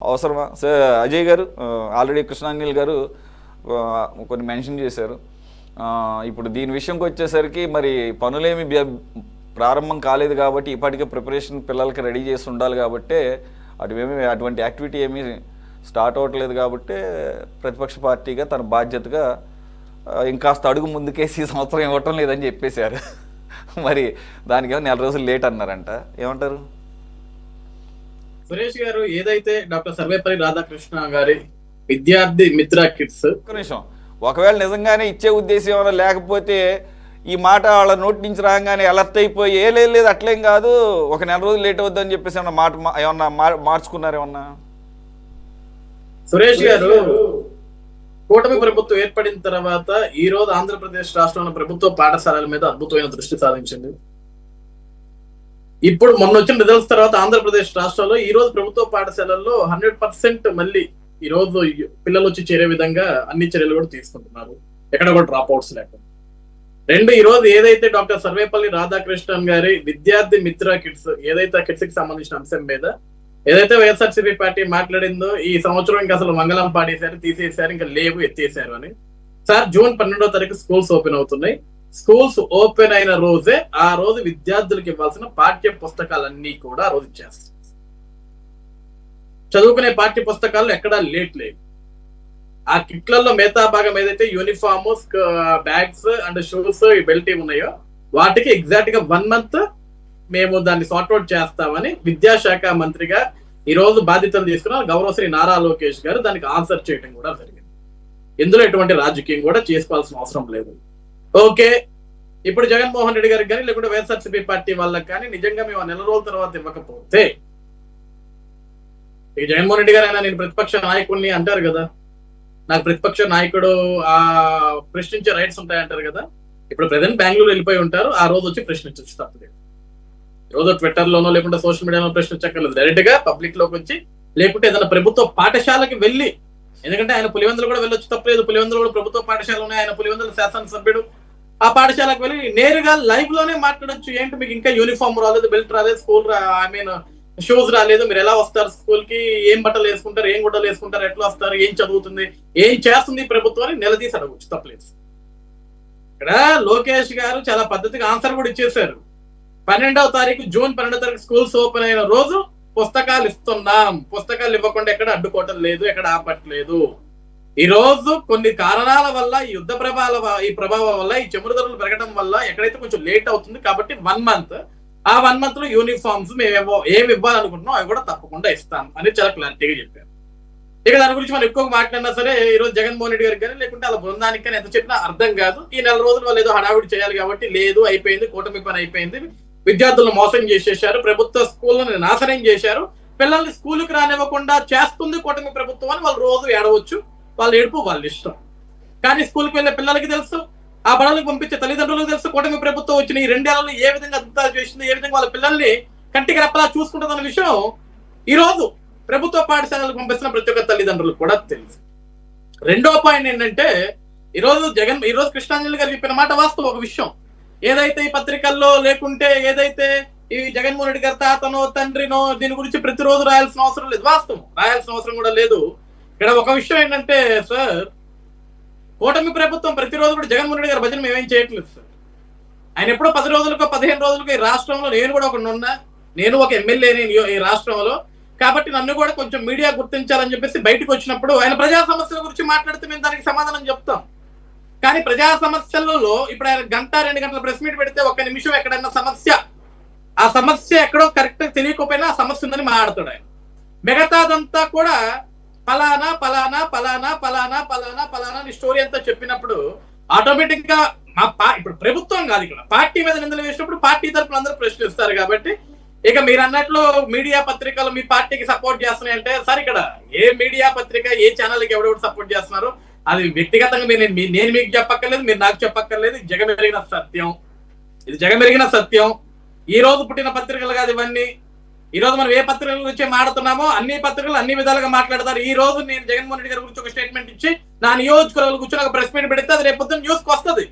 అవసరమా సార్? అజయ్ గారు ఆల్రెడీ కృష్ణాంజలి గారు కొన్ని మెన్షన్ చేశారు. ఇప్పుడు దీని విషయంకి వచ్చేసరికి మరి పనులేమి ప్రారంభం కాలేదు కాబట్టి ఇప్పటికే ప్రిపరేషన్ పిల్లలకి రెడీ చేసి ఉండాలి కాబట్టి అటువంటి యాక్టివిటీ ఏమీ స్టార్ట్ అవ్వట్లేదు కాబట్టి ప్రతిపక్ష పార్టీగా తన బాధ్యతగా ఇంకాస్త అడుగు ముందుకేసి ఈ సంవత్సరం ఇవ్వటం లేదని చెప్పేశారు. మరి దానికేమో 4 రోజులు లేట్ అన్నారంట, ఏమంటారు? సురేష్ గారు, ఏదైతే డాక్టర్ సర్వేపల్లి రాధాకృష్ణ గారి విద్యార్థి మిత్ర కిట్స్, ఒక్క నిమిషం, ఒకవేళ నిజంగానే ఇచ్చే ఉద్దేశం ఏమైనా లేకపోతే ఈ మాట వాళ్ళ నోటి నుంచి రాగానే అలర్ట్ అయిపోయి లేదు అట్లేం కాదు, ఒక 4 రోజులు లేట్ అవుద్దు అని చెప్పేసి ఏమన్నా మాట ఏమన్నా మార్చుకున్నారేమన్నా? సురేష్ గారు, కూటమి ప్రభుత్వం ఏర్పడిన తర్వాత ఈ రోజు ఆంధ్రప్రదేశ్ రాష్ట్రంలో ప్రభుత్వ పాఠశాలల మీద అద్భుతమైన దృష్టి సాధించింది. ఇప్పుడు మొన్న వచ్చిన రిజల్ట్స్ తర్వాత ఆంధ్రప్రదేశ్ రాష్ట్రంలో ఈ రోజు ప్రభుత్వ పాఠశాలల్లో 100% మళ్ళీ ఈ రోజు పిల్లలు వచ్చి చేరే విధంగా అన్ని చర్యలు కూడా తీసుకుంటున్నారు, ఎక్కడ కూడా డ్రాప్ అవుట్స్ లేకుండా. 2, ఈ రోజు ఏదైతే డాక్టర్ సర్వేపల్లి రాధాకృష్ణన్ గారి విద్యార్థి మిత్ర కిట్స్, ఏదైతే కిట్స్ కి సంబంధించిన అంశం మీద ఏదైతే వైఎస్ఆర్సీపీ పార్టీ మాట్లాడిందో ఈ సంవత్సరం ఇంకా అసలు మంగళం పాడేశారు, తీసేశారు, ఇంకా లేవు ఎత్తేసారు అని. సార్, జూన్ 12వ తారీఖు స్కూల్స్ ఓపెన్ అవుతున్నాయి. స్కూల్స్ ఓపెన్ అయిన రోజే ఆ రోజు విద్యార్థులకు ఇవ్వాల్సిన పాఠ్య పుస్తకాలన్నీ కూడా ఆ రోజు ఇచ్చేస్తారు. చదువుకునే పాఠ్య పుస్తకాలు ఎక్కడా లేట్ లేదు. ఆ కిట్లలో మిగతా భాగం ఏదైతే uniform, bags and shoes, belt ఉన్నాయో వాటికి ఎగ్జాక్ట్ గా 1 month మేము దాన్ని సార్ట్అవుట్ చేస్తామని విద్యాశాఖ మంత్రిగా ఈ రోజు బాధ్యతలు తీసుకున్న గౌరవ శ్రీ నారా లోకేష్ గారు దానికి ఆన్సర్ చేయడం కూడా జరిగింది. ఇందులో ఎటువంటి రాజకీయం కూడా చేసుకోవాల్సిన అవసరం లేదు. ఓకే, ఇప్పుడు జగన్మోహన్ రెడ్డి గారికి కానీ లేకుంటే వైఎస్ఆర్సీపీ పార్టీ వాళ్ళకి కానీ నిజంగా మేము 4 రోజుల తర్వాత ఇవ్వకపోతే, ఇక జగన్మోహన్ రెడ్డి గారు అయినా నేను ప్రతిపక్ష నాయకుడిని అంటారు కదా, నాకు ప్రతిపక్ష నాయకుడు ప్రశ్నించే రైట్స్ ఉంటాయంటారు కదా. ఇప్పుడు ప్రజెంట్ బెంగళూరు వెళ్ళిపోయి ఉంటారు, ఆ రోజు వచ్చి ప్రశ్నించచ్చు, తప్పలేదు. రోజు ట్విట్టర్ లోనో లేకుంటే సోషల్ మీడియాలో ప్రశ్నించక్కర్లేదు, డైరెక్ట్ గా పబ్లిక్ లోకి వచ్చి, లేకుంటే ఏదైనా ప్రభుత్వ పాఠశాలకి వెళ్ళి, ఎందుకంటే ఆయన పులివెందులు కూడా వెళ్ళొచ్చు, తప్పలేదు. పులివెందులు కూడా ప్రభుత్వ పాఠశాల ఉన్నాయి, ఆయన పులివెందుల శాసనసభ్యుడు. ఆ పాఠశాలకు వెళ్ళి నేరుగా లైవ్ లోనే మాట్లాడొచ్చు. ఏంటి మీకు ఇంకా యూనిఫామ్ రాలేదు, బెల్ట్ రాలేదు, షూస్ రాలేదు, మీరు ఎలా వస్తారు స్కూల్ కి, ఏం బట్టలు వేసుకుంటారు, ఏం గుడ్డలు వేసుకుంటారు, ఎట్లా వస్తారు, ఏం చదువుతుంది, ఏం చేస్తుంది ప్రభుత్వం అని నిలదీసి అడగచ్చు, తప్పలేదు. ఇక్కడ లోకేష్ గారు చాలా పద్ధతిగా ఆన్సర్ కూడా ఇచ్చేశారు. 12వ తారీఖు, జూన్ 12వ తారీఖు స్కూల్స్ ఓపెన్ అయిన రోజు పుస్తకాలు ఇస్తున్నాం, పుస్తకాలు ఇవ్వకుండా ఎక్కడ అడ్డుకోవటం లేదు, ఎక్కడ ఆపట్లేదు. ఈ రోజు కొన్ని కారణాల వల్ల ఈ యుద్ధ ప్రభావం వల్ల, ఈ చమురు ధరలు పెరగడం వల్ల ఎక్కడైతే కొంచెం లేట్ అవుతుంది కాబట్టి 1 month, ఆ 1 month లో యూనిఫామ్స్ మేము ఏమి ఇవ్వాలనుకుంటున్నాం అవి కూడా తప్పకుండా ఇస్తాం అని చాలా క్లారిటీగా చెప్పారు. ఇక దాని గురించి మనం ఎక్కువ మాట్లాడినా సరే ఈ రోజు జగన్మోహన్ రెడ్డి గారికి కానీ లేకుంటే అలా బృందానికి కానీ ఎంత చెప్పినా అర్థం కాదు. ఈ 4 రోజులు వాళ్ళు ఏదో హడావిడి చేయాలి కాబట్టి, లేదు అయిపోయింది, కూటమి పని అయిపోయింది, విద్యార్థులను మోసం చేసేశారు, ప్రభుత్వ స్కూళ్ళని నాశనం చేశారు, పిల్లల్ని స్కూల్కి రానివ్వకుండా చేస్తుంది కూటమి ప్రభుత్వం అని వాళ్ళు రోజు ఏడవచ్చు. వాళ్ళ ఏడుపు వాళ్ళ ఇష్టం. కానీ స్కూల్కి వెళ్ళే పిల్లలకి తెలుసు, ఆ బడులకు పంపించే తల్లిదండ్రులకు తెలుసు, కూటమి ప్రభుత్వం వచ్చిన ఈ 2 ఏళ్లలో ఏ విధంగా అద్భుతాలు చేసింది, ఏ విధంగా వాళ్ళ పిల్లల్ని కంటికి రెప్పలా చూసుకుంటుందన్న విషయం ఈ రోజు ప్రభుత్వ పాఠశాలకు పంపిస్తున్న ప్రతి ఒక్క తల్లిదండ్రులకు కూడా తెలుసు. 2వ పాయింట్ ఏంటంటే, ఈ రోజు కృష్ణాంజలి గారు చెప్పిన మాట వాస్తవం. ఒక విషయం ఏదైతే ఈ పత్రికల్లో లేకుంటే ఏదైతే ఈ జగన్మోహన్ రెడ్డి గారి తాతనో తండ్రినో దీని గురించి ప్రతిరోజు రాయాల్సిన అవసరం లేదు, వాస్తవం, రాయాల్సిన అవసరం కూడా లేదు. ఇక్కడ ఒక విషయం ఏంటంటే సార్, కూటమి ప్రభుత్వం ప్రతిరోజు కూడా జగన్మోహన్ రెడ్డి గారి భజన మేమేం చేయట్లేదు సార్. ఆయన ఎప్పుడో 10 రోజులకో 15 రోజులకో ఈ రాష్ట్రంలో నేను కూడా ఒకటి ఉన్నా, నేను ఒక ఎమ్మెల్యేని ఈ రాష్ట్రంలో, కాబట్టి నన్ను కూడా కొంచెం మీడియా గుర్తించాలని చెప్పేసి బయటకు వచ్చినప్పుడు ఆయన ప్రజా సమస్యల గురించి మాట్లాడితే మేము దానికి సమాధానం చెప్తాం. కానీ ప్రజా సమస్యలలో ఇప్పుడు ఆయన 1-2 గంటల ప్రెస్ మీట్ పెడితే 1 నిమిషం ఎక్కడైనా ఆ సమస్య ఎక్కడో కరెక్ట్ తెలియకపోయినా ఆ సమస్య ఉందని మాట్లాడతాడు ఆయన. మిగతాదంతా కూడా ఫలానా ఫలానా ఫలానా ఫలానా ఫలానా ఫలానా అని స్టోరీ అంతా చెప్పినప్పుడు ఆటోమేటిక్ గా ఇప్పుడు ప్రభుత్వం కాదు, ఇక్కడ పార్టీ మీద నిందలు వేసినప్పుడు పార్టీ తరఫున అందరూ ప్రశ్నిస్తారు. కాబట్టి ఇక మీరు అన్నట్లు మీడియా పత్రికలు మీ పార్టీకి సపోర్ట్ చేస్తున్నాయంటే, సార్ ఇక్కడ ఏ మీడియా పత్రిక ఏ ఛానల్కి ఎవడెవడు సపోర్ట్ చేస్తున్నారు అది వ్యక్తిగతంగా నేను మీకు చెప్పక్కర్లేదు, మీరు నాకు చెప్పక్కర్లేదు. ఇది జగమెరిగిన సత్యం, ఇది జగమెరిగిన సత్యం. ఈ రోజు పుట్టిన పత్రికలు కాదు ఇవన్నీ. ఈ రోజు మనం ఏ పత్రికల గురించి మాట్లాడుతున్నామో అన్ని పత్రికలు అన్ని విధాలుగా మాట్లాడతారు. ఈ రోజు నేను జగన్మోహన్ రెడ్డి గారి గురించి ఒక స్టేట్మెంట్ ఇచ్చి నా నియోజకవర్గాల గురించి ఒక ప్రెస్ మీట్ పెడితే అది రేపు పొద్దున్న న్యూస్కి వస్తుంది.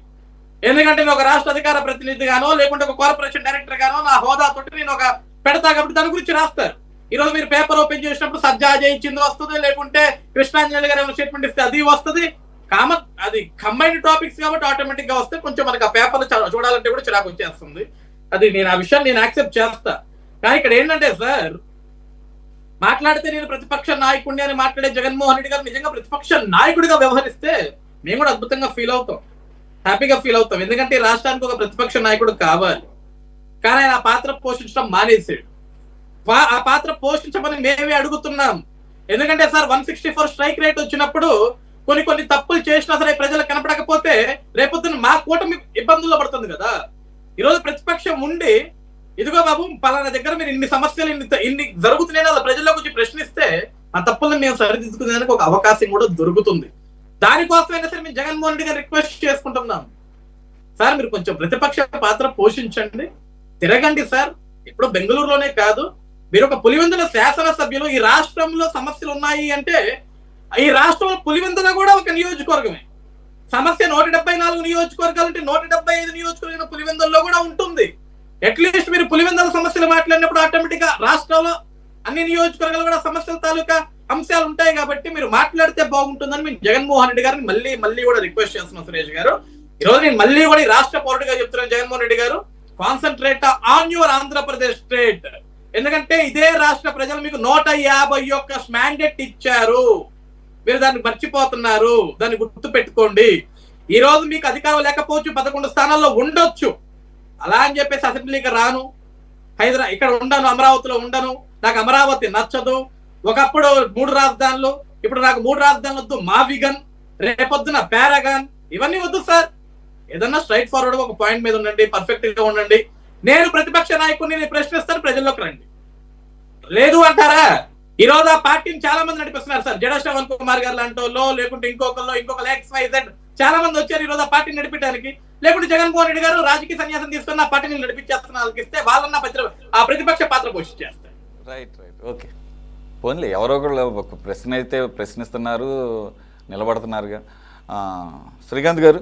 ఎందుకంటే నేను ఒక రాష్ట్ర అధికార ప్రతినిధి గానో లేకుంటే ఒక కార్పొరేషన్ డైరెక్టర్ గానో నా హోదాతోటి నేను ఒక పెడతా కాబట్టి దాని గురించి రాస్తారు. ఈ రోజు మీరు పేపర్ ఓపెన్ చేసినప్పుడు సజ్జా ఇచ్చింది వస్తుంది, లేకుంటే కృష్ణాంజలి గారు ఏమైనా స్టేట్మెంట్ ఇస్తే అది వస్తుంది. అది కంబైన్డ్ టాపిక్స్ కాబట్టి ఆటోమేటిక్ గా వస్తే కొంచెం మనకి ఆ పేపర్లు చూడాలంటే కూడా చిరాకు వచ్చేస్తుంది. అది నేను ఆ విషయాన్ని నేను యాక్సెప్ట్ చేస్తా. కానీ ఇక్కడ ఏంటంటే సార్, మాట్లాడితే నేను ప్రతిపక్ష నాయకుడిని అని మాట్లాడే జగన్మోహన్ రెడ్డి గారు నిజంగా ప్రతిపక్ష నాయకుడిగా వ్యవహరిస్తే మేము కూడా అద్భుతంగా ఫీల్ అవుతాం, హ్యాపీగా ఫీల్ అవుతాం. ఎందుకంటే ఈ రాష్ట్రానికి ఒక ప్రతిపక్ష నాయకుడు కావాలి. కానీ ఆయన ఆ పాత్ర పోషించడం మానేసాడు. ఆ పాత్ర పోషించమని మేమే అడుగుతున్నాం. ఎందుకంటే సార్ 164 స్ట్రైక్ రేట్ వచ్చినప్పుడు కొన్ని తప్పులు చేసినా సరే ప్రజలకు కనపడకపోతే రేపొద్దున మా కూటమి ఇబ్బందుల్లో పడుతుంది కదా. ఈరోజు ప్రతిపక్షం ఉండి ఇదిగో బాబు పలానా దగ్గర మీరు ఇన్ని సమస్యలు ఇన్ని జరుగుతున్నాయి అలా ప్రజల్లోకి వచ్చి ప్రశ్నిస్తే ఆ తప్పులను మేము సరిదిద్దుకునేందుకు ఒక అవకాశం కూడా దొరుకుతుంది. దానికోసమైనా సరే మేము జగన్మోహన్ రెడ్డి గారు రిక్వెస్ట్ చేసుకుంటున్నాం, సార్ మీరు కొంచెం ప్రతిపక్ష పాత్ర పోషించండి, తిరగండి సార్. ఇప్పుడు బెంగళూరులోనే కాదు, మీరు ఒక పులివెందుల శాసనసభ్యులు, ఈ రాష్ట్రంలో సమస్యలు ఉన్నాయి అంటే ఈ రాష్ట్రంలో పులివెందుల కూడా ఒక నియోజకవర్గమే. సమస్య 174 నియోజకవర్గాలు అంటే 175 నియోజకవర్గం పులివెందుల్లో కూడా ఉంటుంది. అట్లీస్ట్ మీరు పులివెందుల సమస్యలు మాట్లాడినప్పుడు ఆటోమేటిక్ గా రాష్ట్రంలో అన్ని నియోజకవర్గాలు కూడా సమస్యల తాలూకా అంశాలు ఉంటాయి కాబట్టి మీరు మాట్లాడితే బాగుంటుందని మేము జగన్మోహన్ రెడ్డి గారిని మళ్ళీ కూడా రిక్వెస్ట్ చేస్తున్నాం. సురేష్ గారు, ఈ రోజు నేను మళ్ళీ కూడా ఈ రాష్ట్ర పౌరుడిగా చెప్తున్నాను, జగన్మోహన్ రెడ్డి గారు concentrate on your Andhra Pradesh state. ఎందుకంటే ఇదే రాష్ట్ర ప్రజలు మీకు 151 మ్యాండేట్ ఇచ్చారు, మీరు దాన్ని మర్చిపోతున్నారు, దాన్ని గుర్తు పెట్టుకోండి. ఈ రోజు మీకు అధికారం లేకపోవచ్చు, 11 స్థానాల్లో ఉండొచ్చు, అలా అని చెప్పేసి అసెంబ్లీకి రాను, ఇక్కడ ఉండను, అమరావతిలో ఉండను, నాకు అమరావతి నచ్చదు, ఒకప్పుడు 3 రాజధానులు, ఇప్పుడు నాకు 3 రాజధానులు వద్దు, మావిగన్, రేపొద్దున పారాగాన్, ఇవన్నీ వద్దు సార్. ఏదన్నా స్ట్రైట్ ఫార్వర్డ్ ఒక పాయింట్ మీద ఉండండి, పర్ఫెక్ట్ గా ఉండండి. నేను ప్రతిపక్ష నాయకుడిని ప్రశ్నిస్తాను, ప్రజల్లోకి రండి. లేదు అంటారా, ఈ రోజు ఆ పార్టీని చాలా మంది నడిపిస్తున్నారు సార్. జడ శ్రవణ్ కుమార్ గారు లాంటి వాళ్ళు, లేకుంటే ఇంకొక XYZ చాలా మంది వచ్చారు ఈ రోజు ఆ పార్టీని నడిపించడానికి. లేకుంటే జగన్మోహన్ రెడ్డి గారు రాజకీయ సన్యాసం తీసుకున్న ఆ పార్టీని నడిపించేస్తున్న వాళ్ళకి ఇస్తే వాళ్ళన్న ఆ ప్రతిపక్ష పాత్ర పోషించేస్తారు. రైట్ ఓకే, పోన్లే ఎవరో ఒకళ్ళు ఒక ప్రశ్న అయితే ప్రశ్నిస్తున్నారు, నిలబడుతున్నారుగా. శ్రీకాంత్ గారు,